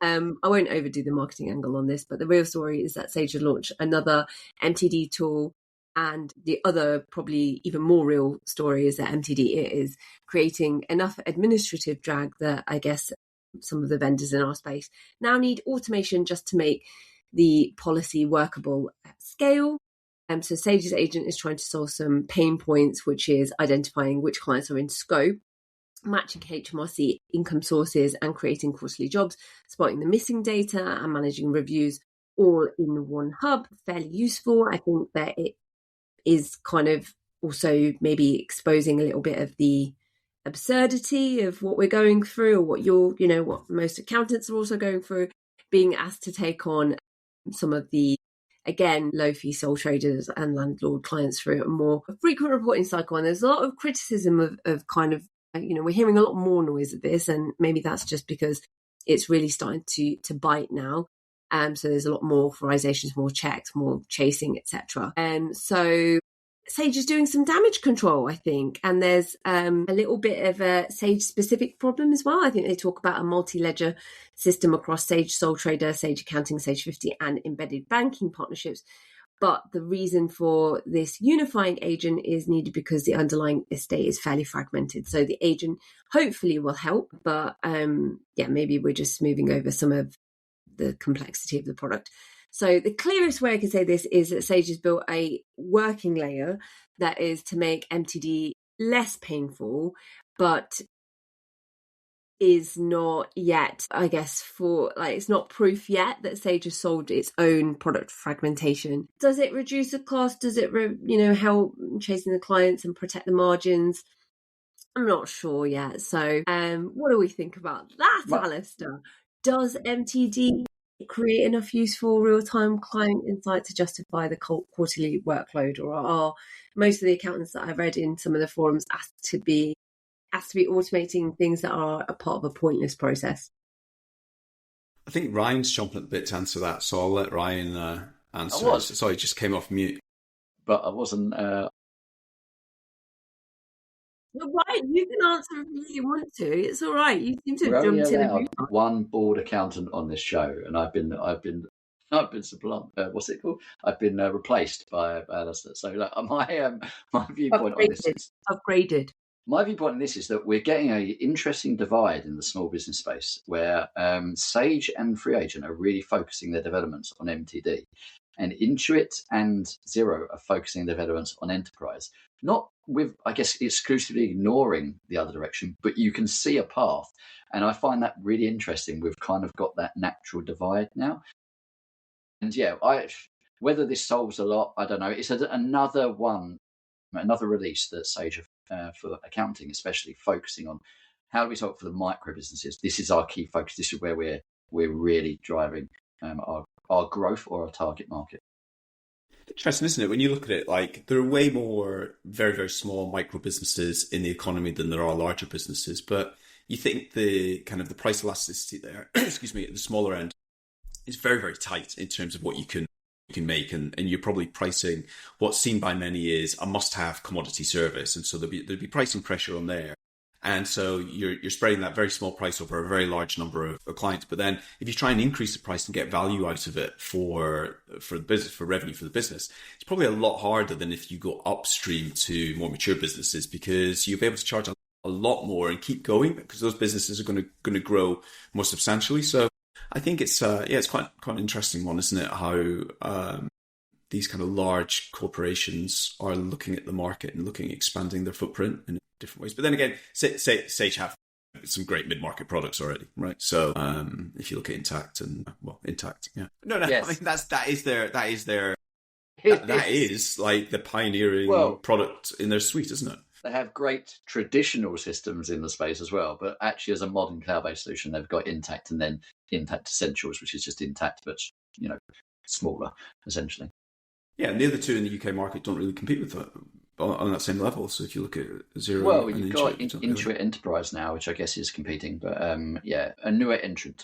I won't overdo the marketing angle on this, but the real story is that Sage has launched another MTD tool. And the other, probably even more real story is that MTD is creating enough administrative drag that I guess some of the vendors in our space now need automation just to make the policy workable at scale. So Sage's agent is trying to solve some pain points, which is identifying which clients are in scope, matching HMRC income sources and creating quarterly jobs, spotting the missing data and managing reviews all in one hub. Fairly useful. I think that it is kind of also maybe exposing a little bit of the absurdity of what we're going through, or what most accountants are also going through, being asked to take on some of the, again, low fee sole traders and landlord clients through a more frequent reporting cycle. And there's a lot of criticism of kind of, we're hearing a lot more noise of this, and maybe that's just because it's really starting to bite now. So there's a lot more authorizations, more checks, more chasing, etc. So Sage is doing some damage control, I think. And there's a little bit of a Sage-specific problem as well. I think they talk about a multi-ledger system across Sage Sole Trader, Sage Accounting, Sage 50, and embedded banking partnerships. But the reason for this unifying agent is needed because the underlying estate is fairly fragmented. So the agent hopefully will help. But maybe we're just moving over some of the complexity of the product. So the clearest way I can say this is that Sage has built a working layer that is to make MTD less painful, but is not yet, I guess, it's not proof yet that Sage has solved its own product fragmentation. Does it reduce the cost? Does it, help chasing the clients and protect the margins? I'm not sure yet. So what do we think about that, Alastair? Does MTD create enough useful real-time client insight to justify the quarterly workload, or are most of the accountants that I've read in some of the forums asked to be automating things that are a part of a pointless process? I think Ryan's chomping at the bit to answer that, so I'll let Ryan answer. Sorry, it just came off mute. But I wasn't... You're right. You can answer if you want to. It's all right. You seem to have jumped in. One board accountant on this show, and I've been supplanted. What's it called? I've been replaced by Alastair. So my viewpoint on this is upgraded. My viewpoint on this is that we're getting an interesting divide in the small business space, where Sage and Free Agent are really focusing their developments on MTD, and Intuit and Xero are focusing their developments on enterprise. Not with, I guess, exclusively ignoring the other direction, but you can see a path. And I find that really interesting. We've kind of got that natural divide now. And whether this solves a lot, I don't know. It's another release that Sage for accounting, especially focusing on how do we solve for the micro businesses. This is our key focus. This is where we're really driving our growth or our target market. Interesting, isn't it? When you look at it, like there are way more very, very small micro businesses in the economy than there are larger businesses. But you think the kind of the price elasticity there, excuse me, at the smaller end is very, very tight in terms of what you can make, and you're probably pricing what's seen by many is a must-have commodity service, and so there'd be pricing pressure on there. And so you're spreading that very small price over a very large number of clients. But then if you try and increase the price and get value out of it for the business, for revenue for the business, it's probably a lot harder than if you go upstream to more mature businesses, because you'll be able to charge a lot more and keep going because those businesses are going to grow more substantially. So I think it's quite an interesting one, isn't it? How these kind of large corporations are looking at the market and looking at expanding their footprint in different ways. But then again, Sage have some great mid-market products already, right? So if you look at Intact yeah. No, Yes. I mean that is like the pioneering Well, product in their suite, isn't it? they have great traditional systems in the space as well, but actually as a modern cloud-based solution, they've got Intact and then Intact Essentials, which is just Intact, but smaller, essentially. Yeah, and the other two in the UK market don't really compete with that on that same level. So if you look at Xero, Well, and you've got Intuit Enterprise now, which I guess is competing, but a newer entrant.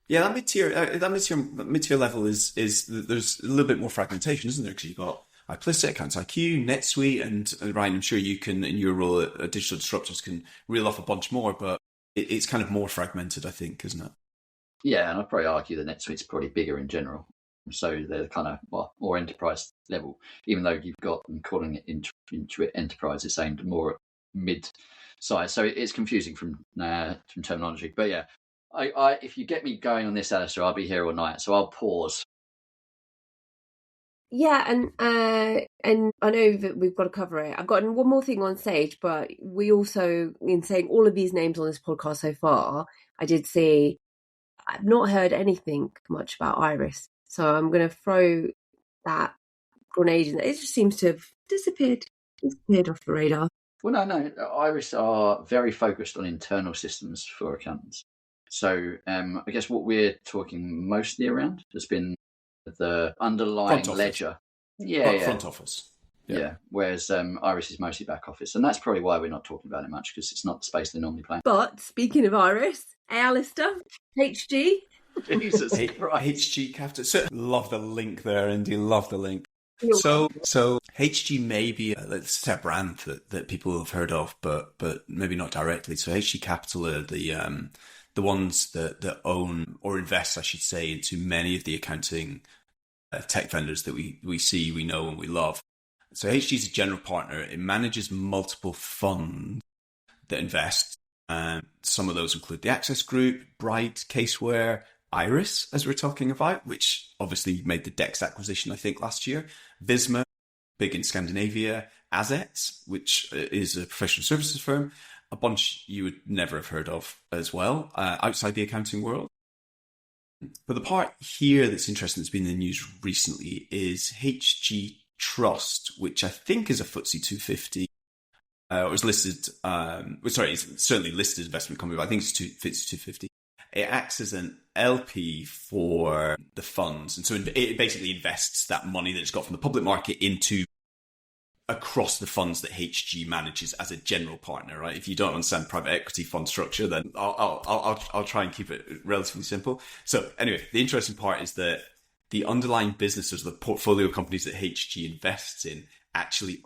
Yeah, that mid-tier level is there's a little bit more fragmentation, isn't there? Because you've got iPlicit, Accounts IQ, NetSuite, and Ryan, I'm sure you can, in your role at Digital Disruptors, can reel off a bunch more, but it's kind of more fragmented, I think, isn't it? Yeah, and I'd probably argue that NetSuite's probably bigger in general. So they're kind of more enterprise level, even though you've got them calling it Intuit Enterprise, it's aimed more at mid-size. So it's confusing from terminology. But yeah, I if you get me going on this, Alastair, I'll be here all night. So I'll pause. Yeah, and I know that we've got to cover it. I've got one more thing on stage, but we also, in saying all of these names on this podcast so far, I did see I've not heard anything much about Iris. So I'm going to throw that grenade in. It just seems to have disappeared off the radar. Well, no. Iris are very focused on internal systems for accountants. So I guess what we're talking mostly around has been the underlying ledger. Front office. Yeah. Whereas Iris is mostly back office. And that's probably why we're not talking about it much, because it's not the space they normally play. But speaking of Iris, Alastair, HG. Jesus Christ. HG Capital. So, love the link there, Indy. Love the link. So HG may be a brand that people have heard of, but maybe not directly. So HG Capital are the ones that own or invest, I should say, into many of the accounting tech vendors that we see, we know, and we love. So HG is a general partner. It manages multiple funds that invest. Some of those include the Access Group, Bright, Caseware, Iris, as we're talking about, which obviously made the Dex acquisition, I think, last year. Visma, big in Scandinavia. Assets, which is a professional services firm. A bunch you would never have heard of as well, outside the accounting world. But the part here that's interesting that's been in the news recently is HG Trust, which I think is a FTSE 250. It was listed, it's certainly listed investment company, but I think it's FTSE 250. It acts as an LP for the funds. And so it basically invests that money that it's got from the public market into across the funds that HG manages as a general partner, right? If you don't understand private equity fund structure, then I'll try and keep it relatively simple. So anyway, the interesting part is that the underlying businesses, the portfolio companies that HG invests in, actually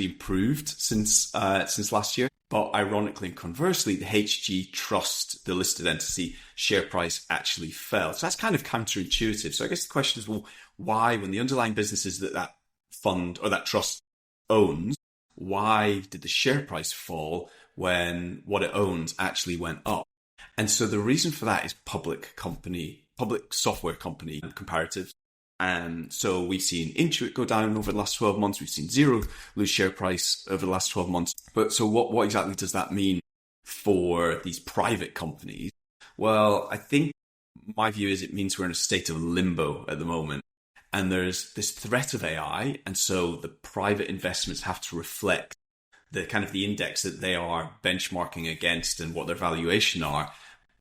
improved since last year. But ironically and conversely, the HG Trust, the listed entity, share price actually fell. So that's kind of counterintuitive. So I guess the question is, well, why, when the underlying businesses that fund or that trust owns, why did the share price fall when what it owns actually went up? And so the reason for that is public software company comparatives. And so we've seen Intuit go down over the last 12 months. We've seen Xero lose share price over the last 12 months. But so what exactly does that mean for these private companies? Well, I think my view is it means we're in a state of limbo at the moment. And there's this threat of AI. And so the private investments have to reflect the kind of the index that they are benchmarking against and what their valuation are.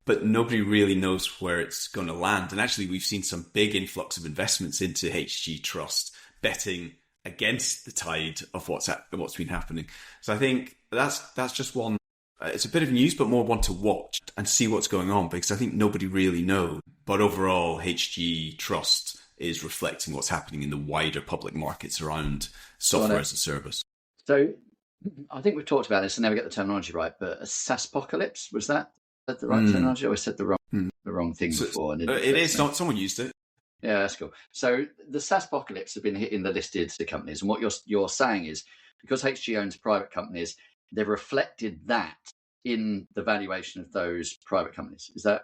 But nobody really knows where it's going to land. And actually, we've seen some big influx of investments into HG Trust, betting against the tide of what's been happening. So I think that's just one. It's a bit of news, but more one to watch and see what's going on, because I think nobody really knows. But overall, HG Trust is reflecting what's happening in the wider public markets around software as a service. So I think we've talked about this, and never get the terminology right, but a SaaSpocalypse, was that the right terminology? I always said the wrong thing before. And it is not. Someone used it. Yeah, that's cool. So the SaaSpocalypse have been hitting the listed companies, and what you're saying is, because HG owns private companies, they've reflected that in the valuation of those private companies. Is that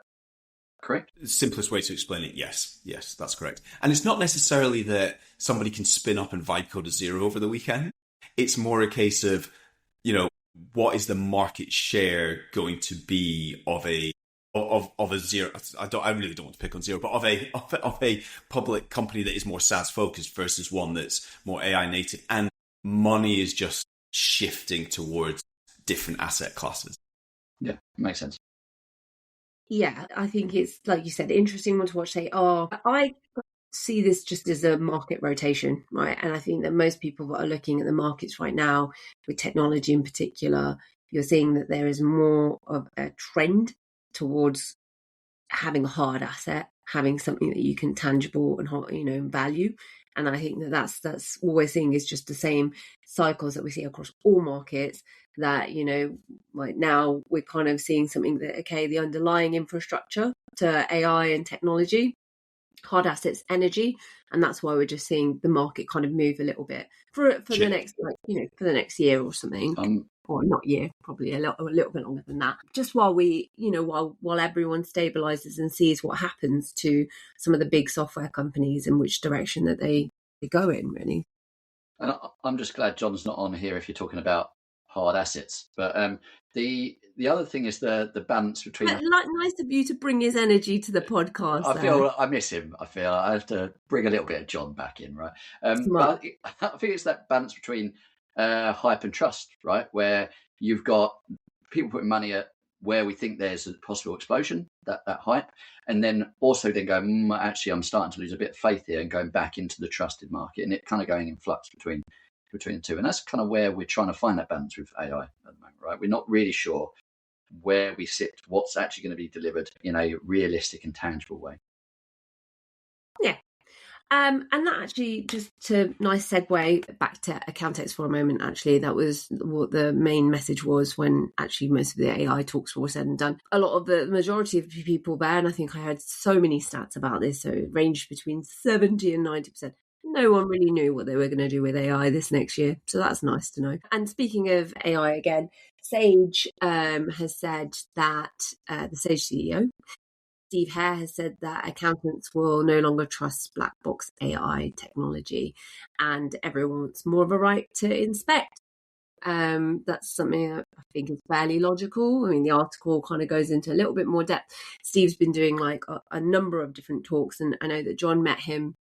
correct? The simplest way to explain it, yes, that's correct. And it's not necessarily that somebody can spin up and vibe code a Xero over the weekend. It's more a case of, what is the market share going to be of a Xero? I really don't want to pick on Xero, but of a public company that is more SaaS focused versus one that's more AI native, and money is just shifting towards different asset classes. Yeah, makes sense. Yeah, I think it's, like you said, interesting one to watch. I see this just as a market rotation, right? And I think that most people that are looking at the markets right now, with technology in particular, you're seeing that there is more of a trend towards having a hard asset, having something that you can tangible and value. And I think that that's what we're seeing is just the same cycles that we see across all markets. That like now we're kind of seeing something that the underlying infrastructure to AI and technology, hard assets, energy, and that's why we're just seeing the market kind of move a little bit for the next for the next year or something. Or not year, probably a little bit longer than that. Just while we, while everyone stabilizes and sees what happens to some of the big software companies and which direction that they go in, really. And I'm just glad John's not on here if you're talking about hard assets. But the other thing is the balance between. Nice of you to bring his energy to the podcast. I feel I miss him. I feel I have to bring a little bit of John back in, right? But I think it's that balance between hype and trust, right? Where you've got people putting money at where we think there's a possible explosion, that hype, and then also then going, actually, I'm starting to lose a bit of faith here, and going back into the trusted market, and it kind of going in flux between the two. And that's kind of where we're trying to find that balance with AI at the moment, right? We're not really sure where we sit, what's actually going to be delivered in a realistic and tangible way. Yeah. And that actually, just to nice segue back to Accountex for a moment, actually, that was what the main message was when actually most of the AI talks were said and done. A lot of the majority of people there, and I think I heard so many stats about this, so it ranged between 70 and 90%. No one really knew what they were going to do with AI this next year. So that's nice to know. And speaking of AI again, Sage has said that the Sage CEO, Steve Hare, has said that accountants will no longer trust black box AI technology, and everyone wants more of a right to inspect. That's something that I think is fairly logical. I mean, the article kind of goes into a little bit more depth. Steve's been doing like a number of different talks, and I know that John met him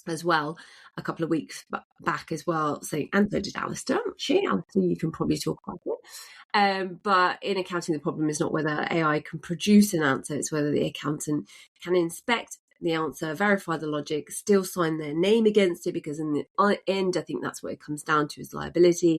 as well a couple of weeks back as well, saying, and so did Alastair. Alastair, you can probably talk about it. But in accounting, the problem is not whether AI can produce an answer, it's whether the accountant can inspect the answer, verify the logic, still sign their name against it, because in the end, I think that's what it comes down to, is liability.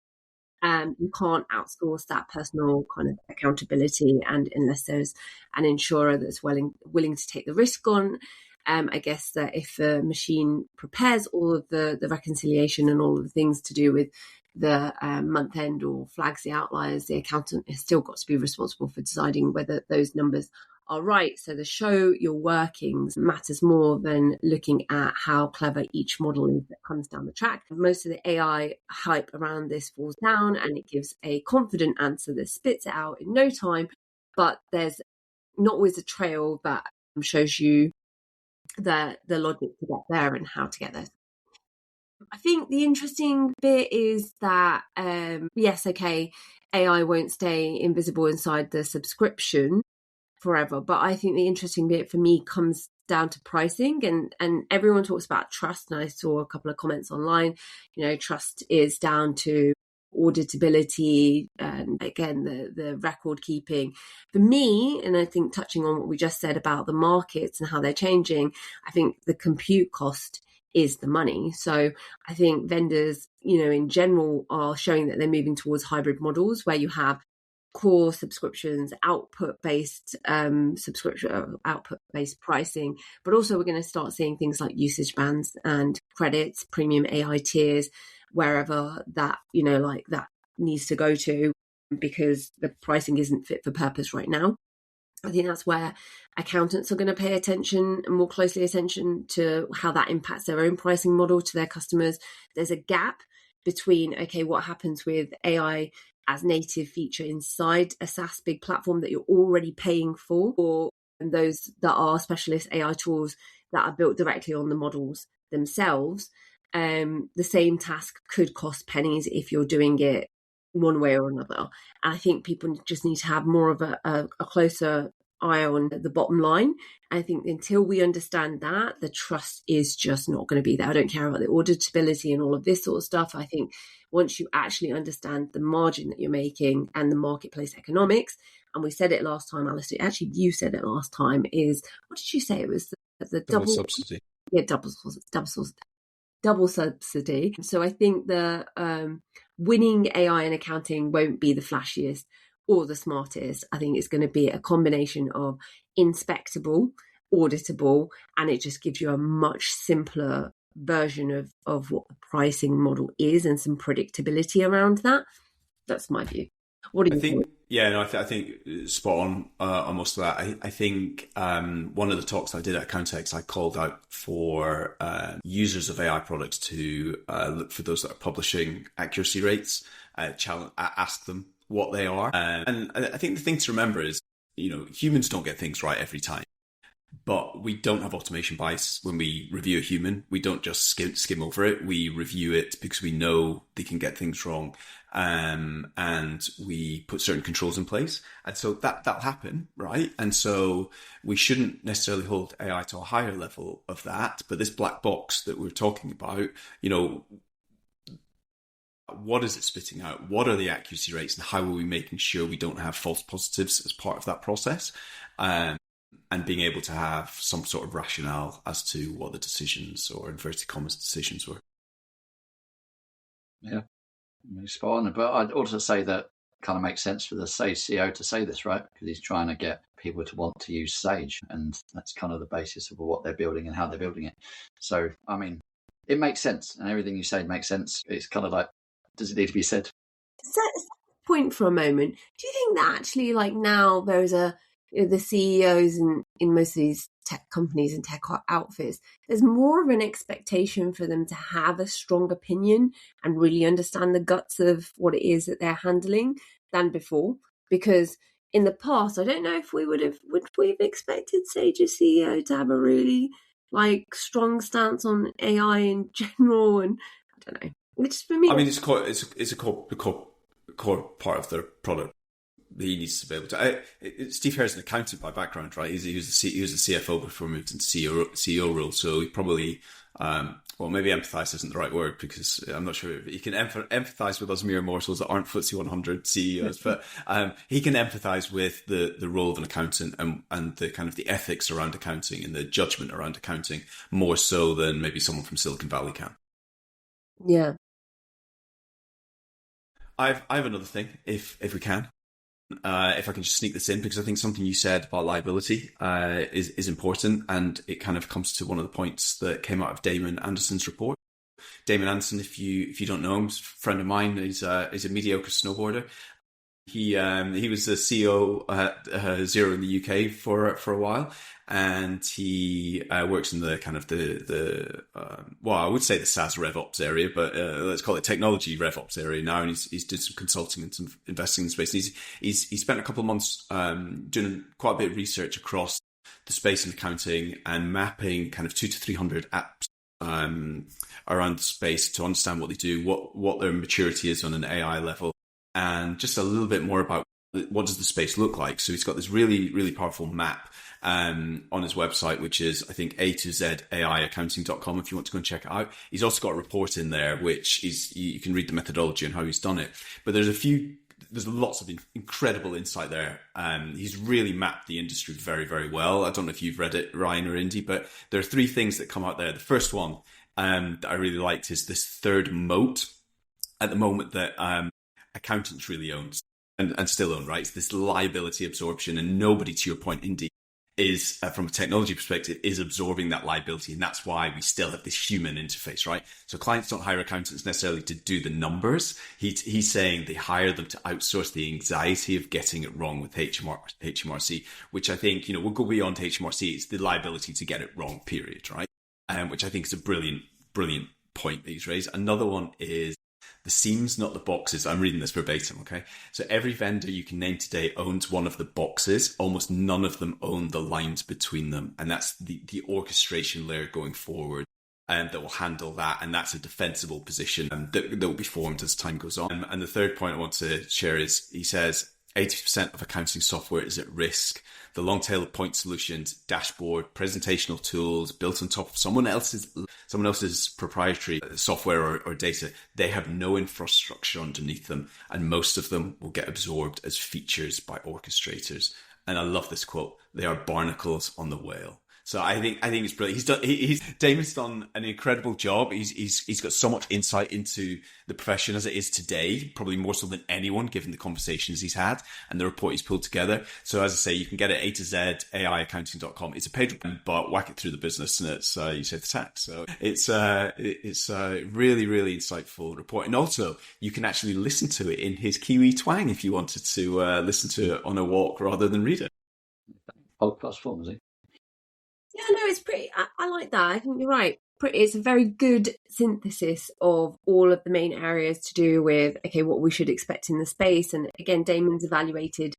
You can't outsource that personal kind of accountability, and unless there's an insurer that's willing to take the risk on. I guess that if the machine prepares all of the reconciliation and all of the things to do with the month end or flags the outliers, the accountant has still got to be responsible for deciding whether those numbers are right. So the show your workings matters more than looking at how clever each model is that comes down the track. Most of the AI hype around this falls down, and it gives a confident answer that spits it out in no time, but there's not always a trail that shows you the logic to get there and how to get there. I think the interesting bit is that, yes, okay, AI won't stay invisible inside the subscription forever, but I think the interesting bit for me comes down to pricing, and everyone talks about trust, and I saw a couple of comments online, trust is down to auditability and again the record keeping. For me, and I think touching on what we just said about the markets and how they're changing, I think the compute cost is the money. So I think vendors, in general, are showing that they're moving towards hybrid models where you have core subscriptions, output-based output-based pricing, but also we're going to start seeing things like usage bands and credits, premium AI tiers, wherever that, like that needs to go to, because the pricing isn't fit for purpose right now. I think that's where accountants are going to pay attention, and more closely attention to how that impacts their own pricing model to their customers. There's a gap between, what happens with AI as native feature inside a SaaS big platform that you're already paying for, or those that are specialist AI tools that are built directly on the models themselves. The same task could cost pennies if you're doing it one way or another. And I think people just need to have more of a closer eye on the bottom line. I think until we understand that, the trust is just not going to be there. I don't care about the auditability and all of this sort of stuff. I think once you actually understand the margin that you're making and the marketplace economics, and we said it last time, Alastair, actually you said it last time, is, what did you say? It was the double subsidy. Yeah, double subsidy. So I think the winning AI in accounting won't be the flashiest or the smartest. I think it's going to be a combination of inspectable, auditable, and it just gives you a much simpler version of what the pricing model is and some predictability around that. That's my view. What do you think? Yeah, no, I think spot on most of that. I think one of the talks I did at Accountex, I called out for users of AI products to look for those that are publishing accuracy rates, ask them what they are. And I think the thing to remember is, humans don't get things right every time. But we don't have automation bias when we review a human. We don't just skim over it. We review it because we know they can get things wrong, and we put certain controls in place. And so that'll happen, right? And so we shouldn't necessarily hold AI to a higher level of that. But this black box that we're talking about, what is it spitting out? What are the accuracy rates, and how are we making sure we don't have false positives as part of that process? And being able to have some sort of rationale as to what the decisions, or inverted commas decisions, were. Yeah, spot on. But I'd also say that kind of makes sense for the Sage CEO to say this, right? Because he's trying to get people to want to use Sage, and that's kind of the basis of what they're building and how they're building it. So, I mean, it makes sense, and everything you said makes sense. It's kind of like, does it need to be said? Set a point for a moment. Do you think that actually, like, now there's the CEOs in most of these tech companies and tech outfits, there's more of an expectation for them to have a strong opinion and really understand the guts of what it is that they're handling than before? Because in the past, I don't know if would we have expected Sage's CEO to have a really strong stance on AI in general, and I don't know. Which for me, I mean, it's a core part of their product. He needs to be able to. Steve Hare's an accountant by background, right? He was a CFO before he moved into CEO role, so he probably, maybe empathise isn't the right word, because I'm not sure if he can empathise with us mere mortals that aren't FTSE 100 CEOs, but he can empathise with the role of an accountant and the kind of the ethics around accounting and the judgment around accounting more so than maybe someone from Silicon Valley can. Yeah. I have another thing, if we can. If I can just sneak this in, because I think something you said about liability is important, and it kind of comes to one of the points that came out of Damon Anderson's report. Damon Anderson, if you don't know him, is a friend of mine. He's a mediocre snowboarder. He was the CEO at Xero in the UK for a while, and he works in the kind of I would say the SaaS RevOps area, but let's call it technology RevOps area now. And he's did some consulting and some investing in the space. And he's spent a couple of months doing quite a bit of research across the space in accounting and mapping kind of 200 to 300 apps around the space to understand what they do, what their maturity is on an AI level, and just a little bit more about what does the space look like. So he's got this really, really powerful map on his website, which is, I think, A2ZAIaccounting.com if you want to go and check it out. He's also got a report in there, which you can read the methodology and how he's done it. But there's lots of incredible insight there. He's really mapped the industry very, very well. I don't know if you've read it, Ryan or Indy, but there are three things that come out there. The first one that I really liked is this third moat at the moment that accountants really own and still own, right? It's this liability absorption, and nobody, to your point, Indy, is from a technology perspective is absorbing that liability, and that's why we still have this human interface, right? So clients don't hire accountants necessarily to do the numbers. He's saying they hire them to outsource the anxiety of getting it wrong with HMRC, which I think, we'll go beyond HMRC. It's the liability to get it wrong, period, right? Which I think is a brilliant point that he's raised. Another one is the seams, not the boxes. I'm reading this verbatim, okay? So every vendor you can name today owns one of the boxes. Almost none of them own the lines between them. And that's the orchestration layer going forward. that will handle that, and that's a defensible position that will be formed as time goes on. And the third point I want to share is, he says, 80% of accounting software is at risk. The long tail of point solutions, dashboard, presentational tools built on top of someone else's proprietary software or data, they have no infrastructure underneath them, and most of them will get absorbed as features by orchestrators. And I love this quote: "They are barnacles on the whale." So I think it's brilliant. Damon's done an incredible job. He's got so much insight into the profession as it is today, probably more so than anyone, given the conversations he's had and the report he's pulled together. So as I say, you can get it A to Z, AIaccounting.com. It's a page, but whack it through the business, and it's you save the tax. So it's a really, really insightful report. And also, you can actually listen to it in his Kiwi twang if you wanted to listen to it on a walk rather than read it. Podcast form, is it? Yeah, no, it's pretty. I like that. I think you're right. It's a very good synthesis of all of the main areas to do with, okay, what we should expect in the space. And again, Damon's evaluated.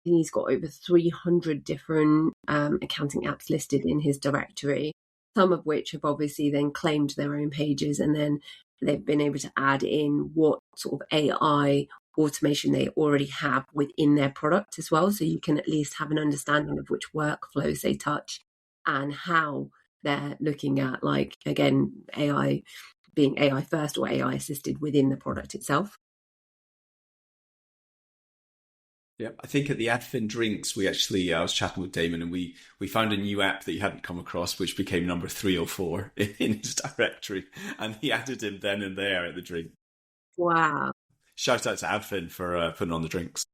He's got over 300 different accounting apps listed in his directory, some of which have obviously then claimed their own pages, and then they've been able to add in what sort of AI automation they already have within their product as well. So you can at least have an understanding of which workflows they touch and how they're looking at, like, again, AI being AI first or AI assisted within the product itself. Yeah, I think at the Adfin Drinks, I was chatting with Damon, and we found a new app that he hadn't come across, which became number 304 in his directory, and he added him then and there at the drink. Wow. Shout out to Adfin for putting on the drinks.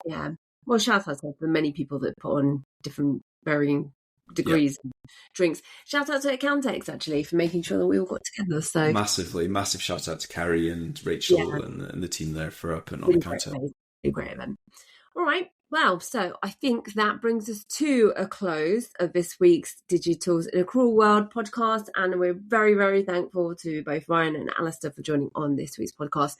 Yeah. Well, shout out to the many people that put on different varying degrees of drinks. Shout out to Accountex, actually, for making sure that we all got together. So massive shout out to Carrie and Rachel and the team there for putting on really the content. Great event. All right. Well, so I think that brings us to a close of this week's Digitals in a Cruel World podcast. And we're very, very thankful to both Ryan and Alastair for joining on this week's podcast.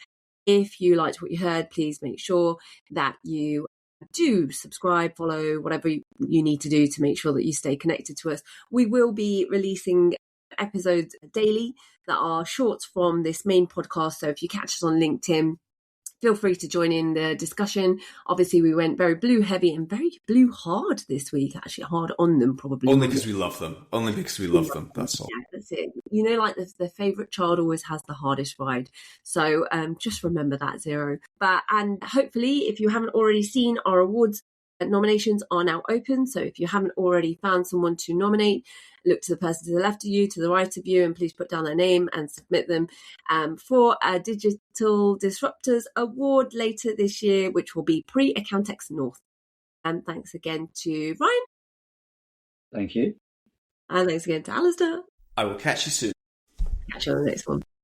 If you liked what you heard, please make sure that you do subscribe, follow, whatever you need to do to make sure that you stay connected to us. We will be releasing episodes daily that are shorts from this main podcast. So if you catch us on LinkedIn, feel free to join in the discussion. Obviously, we went very blue heavy and very blue hard this week, actually hard on them probably. Only because we love them. Only because we love them. That's all. Yeah, that's it. You know, like the favourite child always has the hardest ride. So just remember that, Xero. And hopefully, if you haven't already seen, our awards nominations are now open. So if you haven't already found someone to nominate, look to the person to the left of you, to the right of you, and please put down their name and submit them for a Digital Disruptors Award later this year, which will be pre-Accountex North. And thanks again to Ryan. Thank you. And thanks again to Alastair. I will catch you soon. Catch you on the next one.